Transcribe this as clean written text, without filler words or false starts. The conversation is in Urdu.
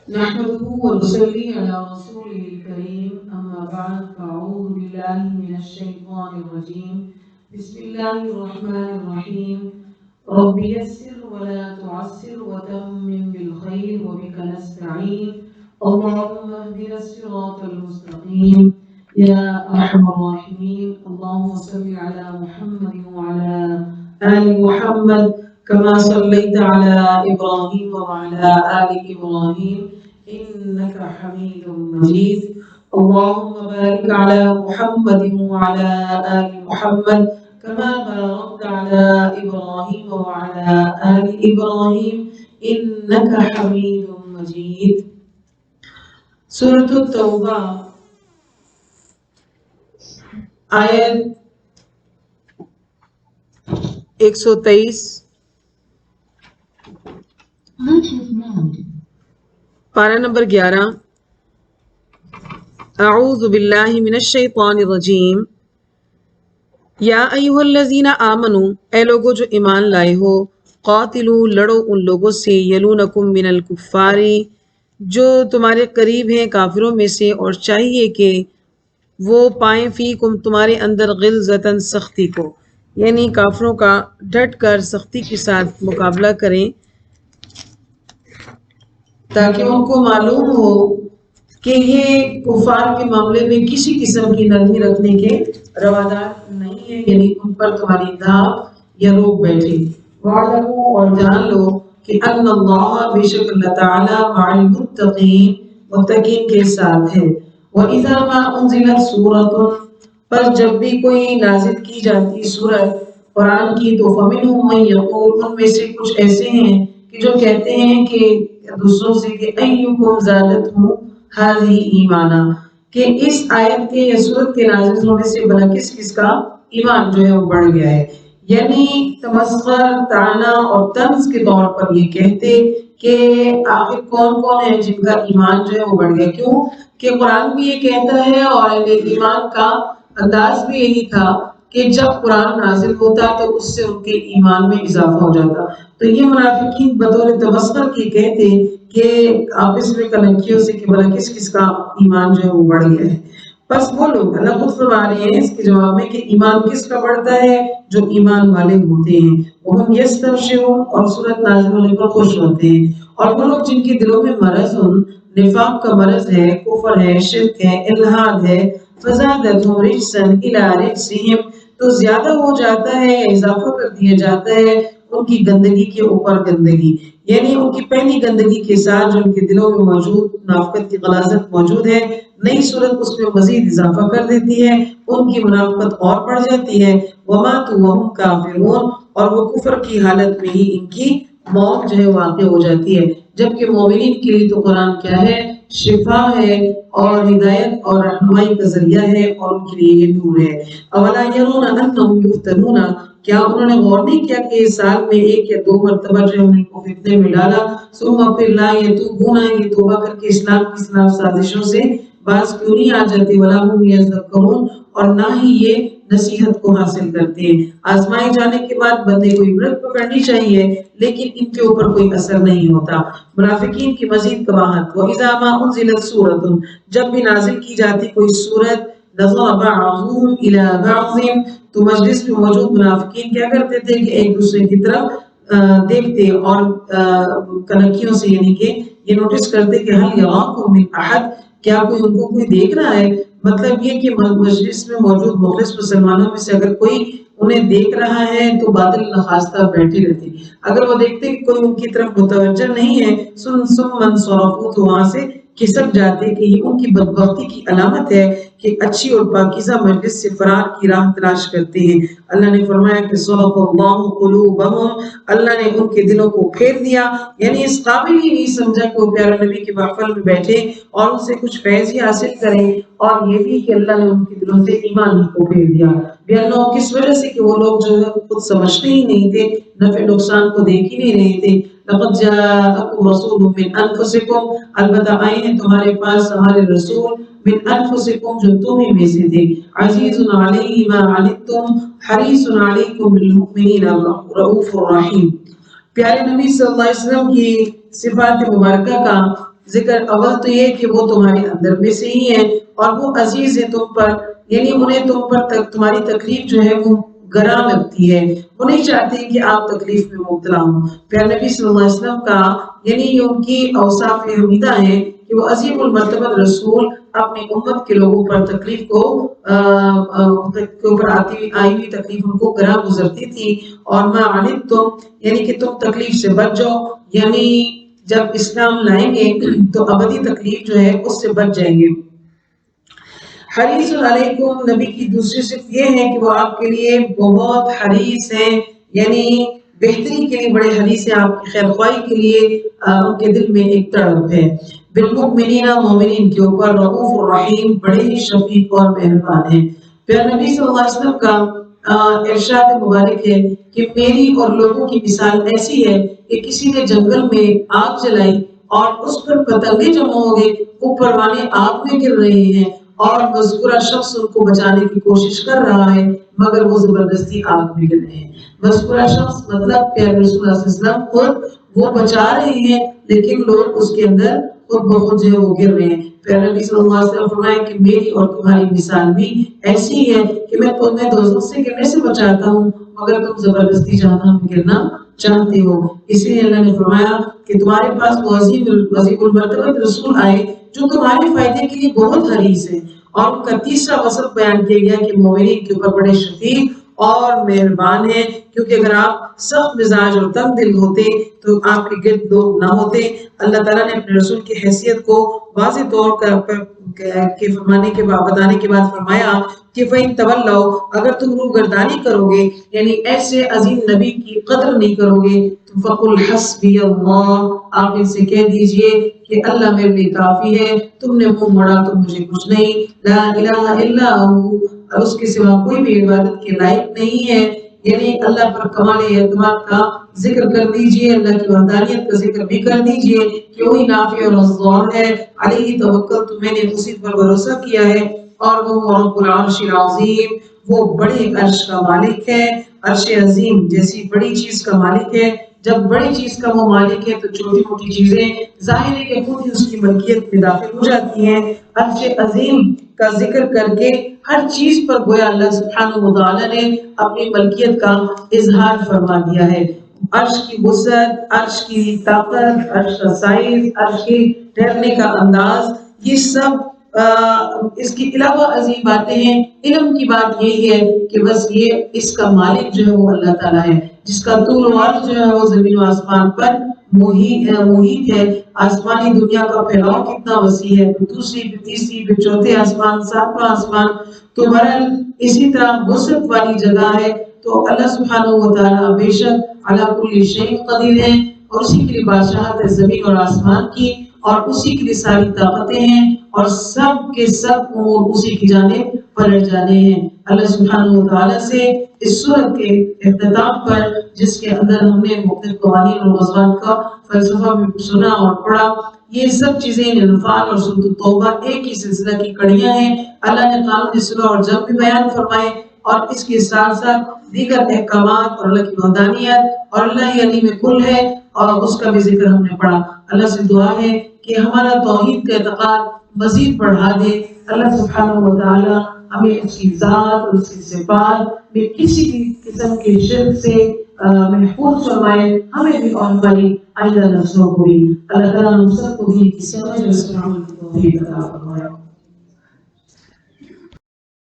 نحمده ونصلي على رسوله الكريم أما بعد فأعوذ بالله من الشيطان الرجيم بسم الله الرحمن الرحيم رب يسر ولا تعسر وتمم بالخير وبك نستعين اللهم اهدنا الصراط المستقيم يا أرحم الراحمين اللهم صل على محمد وعلى آل محمد كما صليت على إبراهيم وعلى آل إبراهيم إنك حميد مجيد اللهم بارك على محمد وعلى آل محمد كما باركت على إبراهيم وعلى آل إبراهيم إنك حميد مجيد سورة التوبة آیت 123 پارہ نمبر 11 اعوذ باللہ من الشیطان الرجیم یا ایہا الذین آمنوا اے لوگو جو ایمان لائے ہو قاتلوا لڑو ان لوگوں سے یلونکم من الکفار جو تمہارے قریب ہیں کافروں میں سے اور چاہیے کہ وہ پائیں فیکم تمہارے اندر غلظتاً سختی کو یعنی کافروں کا ڈٹ کر سختی کے ساتھ مقابلہ کریں تاکہ ان کو معلوم ہو کہ یہ کفار کے معاملے میں کسی قسم کی نرمی رکھنے کے روادار نہیں ہے یعنی ان پر تمہاری دھاپ یا روک بیٹھے وَاعْلَمُوا اور جان لو کہ ان اللہ بے شک اللہ تعالیٰ مع المتقین متقین کے ساتھ ہے وَإِذَا مَا أُنزِلَتْ سُورَةٌ پر جب بھی کوئی نازل کی جاتی سورت قرآن کی تو فَمِنْهُمْ مَنْ يَقُولُ ان میں سے کچھ ایسے ہیں کہ جو کہتے ہیں کہ دوسروں سے کہ اَيُّكُمْ زَادَتْهُ هَذِهِ ایمانا کہ اس آیت کے یا سورت کے نازل ہونے سے بلا کس کا ایمان جو ہے وہ بڑھ گیا ہے یعنی تمسخر طعنہ اور طنز کے طور پر یہ کہتے کہ آخر کون ہے جن کا ایمان جو ہے وہ بڑھ گیا کیوں کہ قرآن بھی یہ کہتا ہے اور ایمان کا انداز بھی یہی تھا کہ جب قرآن نازل ہوتا تو اس سے ان کے ایمان میں اضافہ ہو جاتا تو یہ منافقین بطور تمسخر کی کہتے کہ آپس میں کنکھیوں سے کہ بلا کس کا ایمان جو ہے وہ بڑھ گیا ہے بس وہ لوگ اللہ خود فرما رہے ہیں اس کے جواب میں کہ ایمان کس کا بڑھتا ہے جو ایمان والے ہوتے ہیں وہم یستبشرون اور سورت نازل ہونے پر خوش ہوتے ہیں اور وہ لوگ جن کے دلوں میں مرض نفاق کا مرض ہے کفر ہے شرک ہے الحاد ہے فزادتهم رجسا الى رجسهم تو زیادہ ہو جاتا ہے یا اضافہ کر دیا جاتا ہے ان کی گندگی کے اوپر گندگی یعنی ان کی پہلی گندگی کے ساتھ جو ان کے دلوں میں موجود منافقت کی غلاظت موجود ہے نئی صورت اس میں مزید اضافہ کر دیتی ہے ان کی منافقت اور بڑھ جاتی ہے وَمَاتُوا وَهُمْ كَافِرُونَ اور وہ کفر کی حالت میں ہی ان کی موت جو ہے واقع ہو جاتی ہے جبکہ مومنین کے لیے تو قرآن کیا ہے شفا ہے اور ہدایت اور رہنمائی کا ذریعہ ہے اور ان کے لیے یہ نور ہے اولا يرون انهم يفتنون کیا انہوں نے غور نہیں کیا کہ سال میں 1 یا 2 مرتبہ جو ان کو فتنے میں ڈالا ثم پھر لا يتوبون یہ توبہ کر کے اسلام کی خلاف سازشوں سے باز کیوں نہیں آ جاتے ولا هم يذكرون اور نہ ہی یہ نصیحت کو حاصل کرتے ہیں آزمائے جانے کے بعد بندے کو عبرت پکڑنی چاہیے لیکن ان کے اوپر کوئی اثر نہیں ہوتا منافقین کی مزید قباحت وَإِذَا مَا أُنزِلَتْ سُورَةٌ جب بھی نازل کی جاتی کوئی سورت نظر بعضهم إلى بعض تو مجلس میں موجود منافقین کیا کرتے تھے کہ ایک دوسرے کی طرف دیکھتے اور کنکھیوں سے یعنی کہ یہ نوٹس کرتے کہ هل يراكم من أحد کیا ان کو کوئی دیکھ رہا ہے مطلب یہ کہ مجلس میں موجود مخلص مسلمانوں میں سے اگر کوئی انہیں دیکھ رہا ہے تو باطل نخواستہ بیٹھے رہتے اگر وہ دیکھتے کہ کوئی ان کی طرف متوجہ نہیں ہے ثم انصرفوا تو وہاں سے کھسک جاتے کہ یہ ان کی بدبختی کی علامت ہے کہ اچھی اور پاکیزہ مجلس سے فرار کی راہ تلاش کرتے ہیں اللہ نے فرمایا کہ صرف اللہ قلوبہم اللہ نے ان کے دلوں کو پھیر دیا یعنی اس قابل ہی نہیں سمجھا کہ وہ پیارے نبی کے محفل میں بیٹھے اور ان سے کچھ فیض ہی حاصل کریں اور یہ بھی کہ اللہ نے ان کے دلوں سے ایمان کو پھیر دیا بیانوں کس وجہ سے کہ وہ لوگ جو ہے خود سمجھتے ہی نہیں تھے نفع نقصان کو دیکھ ہی نہیں رہے تھے لقد جاءکم رسول من انفسکم البتہ آئے ہیں تمہارے پاس ہمارے رسول من انفسکم جو تم ہی میں سے تھے عزیز علیہ ما عنتم حریص علیکم بالمؤمنین رؤوف الرحیم پیارے نبی صلی اللہ علیہ وسلم کی صفات مبارکہ کا ذکر اول تو یہ کہ وہ تمہارے اندر میں سے ہی ہیں اور وہ عزیز ہے تم پر، یعنی انہیں تم پر تمہاری تکلیف جو ہے وہ گراں لگتی ہے، وہ نہیں چاہتے کہ آپ تکلیف میں مبتلا ہوں۔ پیارے نبی صلی اللہ علیہ وسلم کا یعنی ان کی اوصاف حمیدہ ہیں کہ وہ عظیم المرتبہ رسول اپنی امت کے لوگوں پر تکلیف کو کے اوپر آئی ہوئی تکلیف ان کو گراں گزرتی تھی، اور ما عنتم یعنی کہ تم تکلیف سے بچ جاؤ، یعنی جب اسلام لائیں گے تو ابدی تکلیف جو ہے اس سے بچ جائیں گے۔ حریص علیکم، نبی کی دوسری صفت یہ ہے کہ وہ آپ کے لیے بہت حریص ہیں، یعنی بہتری کے لیے بڑے حریص ہیں، آپ کی خیر خواہی کے لیے ان کے دل میں ایک تڑپ ہے۔ بالمؤمنین، مومنین کے اوپر رؤوف الرحیم، بڑے ہی شفیق اور مہربان ہیں۔ پیارے نبی صلی اللہ علیہ وسلم کا ارشاد مبارک ہے کہ میری اور لوگوں کی مثال ایسی ہے کہ کسی نے جنگل میں آگ جلائی اور اس پر پتنگیں جمع ہو گئے، وہ پروانے آگ میں گر رہے ہیں اور مذکورہ شخص ان کو بچانے کی کوشش کر رہا ہے مگر وہ زبردستی آگ میں گر رہے ہیں۔ مذکورہ شخص مطلب پیارے رسول اللہ صلی اللہ علیہ وسلم خود وہ بچا رہے ہیں لیکن لوگ اس کے اندر خود بخود جو ہے وہ گر رہے ہیں۔ پیارے نبی صلی اللہ علیہ وسلم فرمائے کہ میری اور تمہاری مثال بھی ایسی ہے کہ میں تمہیں دوزخ سے گرنے سے بچاتا ہوں مگر تم زبردستی جہنم میں گرنا چاہتے ہو۔ اسی لیے اللہ نے فرمایا کہ تمہارے پاس وہ عظیم المرتبہ رسول آئے جو تمہارے فائدے کے لیے بہت حریص ہیں، اور ان کا تیسرا وصف بیان کیا گیا کہ مومنین کے اوپر بڑے شفیق اور مہربان ہیں، کیونکہ اگر آپ سخت مزاج اور تنگ دل ہوتے تو آپ کے گرد لوگ نہ ہوتے۔ اللہ تعالیٰ نے اپنے رسول کی حیثیت کو واضح طور پر بتانے کے بعد فرمایا کہ فَإِن تَوَلَّوْا، اگر تم روگردانی کرو گے یعنی ایسے عظیم نبی کی قدر نہیں کرو گے تو فَقُلْ حَسْبِيَ اللَّهُ، آپ ان سے کہہ دیجئے کہ اللہ میرے لیے کافی ہے، تم نے منہ موڑا تو مجھے کچھ نہیں، لا الہ الا ہو، اس کے سوا کوئی بھی عبادت کے لائق نہیں ہے، یعنی اللہ پر کمال اعتماد کا ذکر کر دیجئے، اللہ کی وحدانیت کا ذکر بھی کر دیجئے کہ وہی نافع اور رزاق ہے، علیہ توکلت، میں نے اسی پر بھروسہ کیا ہے، اور وہ رب العرش العظیم، وہ بڑے عرش کا مالک ہے، عرش عظیم جیسی بڑی چیز کا مالک ہے۔ جب بڑی چیز کا وہ مالک ہے تو چھوٹی موٹی چیزیں ظاہر ہے کہ خود ہی اس کی ملکیت میں داخل ہو جاتی ہیں۔ عرش عظیم کا ذکر کر کے ہر چیز پر گویا اللہ سبحانہ وتعالی نے اپنی ملکیت کا اظہار فرما دیا ہے۔ عرش کی وسعت، عرش کی طاقت، عرش کا سائز، عرش کے ٹھہرنے کا انداز، یہ سب اس کے علاوہ عظیم باتیں ہیں۔ علم کی بات یہی ہے کہ بس یہ اس کا مالک جو ہے وہ اللہ تعالیٰ ہے، جس کا طول و عرض جو ہے وہ زمین و آسمان پر محیط ہے۔ آسمانی دنیا کا پھیلاؤ کتنا وسیع ہے، پھر دوسری، پھر تیسری، پھر چوتھے آسمان، ساتواں آسمان، تو بہرحال اسی طرح وسعت والی جگہ ہے۔ تو اللہ سبحانہ وتعالیٰ بے شک علی کل شیء قدیر ہے، اور اسی کے لیے بادشاہت ہے زمین اور آسمان کی، اور اسی کے لیے ساری طاقتیں ہیں، اور سب کے سب امور اسی کی جانب پلٹ جانے ہیں۔ اللہ سبحانہ وتعالیٰ سے اس سورت کے اختتام پر، جس کے اندر ہم نے مختلف قوانین اور موضوعات کا فلسفہ بھی سنا اور پڑھا، یہ سب چیزیں انفال اور سورۃ التوبہ ایک ہی سلسلہ کی کڑیاں ہیں۔ اللہ نے قانون صلح اور جنگ بھی بیان فرمائے، اور اس کے ساتھ ساتھ دیگر احکامات اور اللہ کی وحدانیت اور اللہ ہی علیم کل ہے، اور اس کا بھی ذکر ہم نے پڑھا۔ اللہ سے دعا ہے کہ ہمارا توحید کا اعتقاد مزید بڑھا دے۔ اللہ سبحانہ وتعالی ہمیں اس کی ذات اور اس کی صفات میں کسی بھی قسم کے شرک سے محفوظ فرمائے، ہمیں بھی اور ہماری آئندہ نسلوں کو بھی۔ اللہ تعالیٰ ہم سب کو بھی سمجھ اور سمجھ توفیق عطا فرمائے۔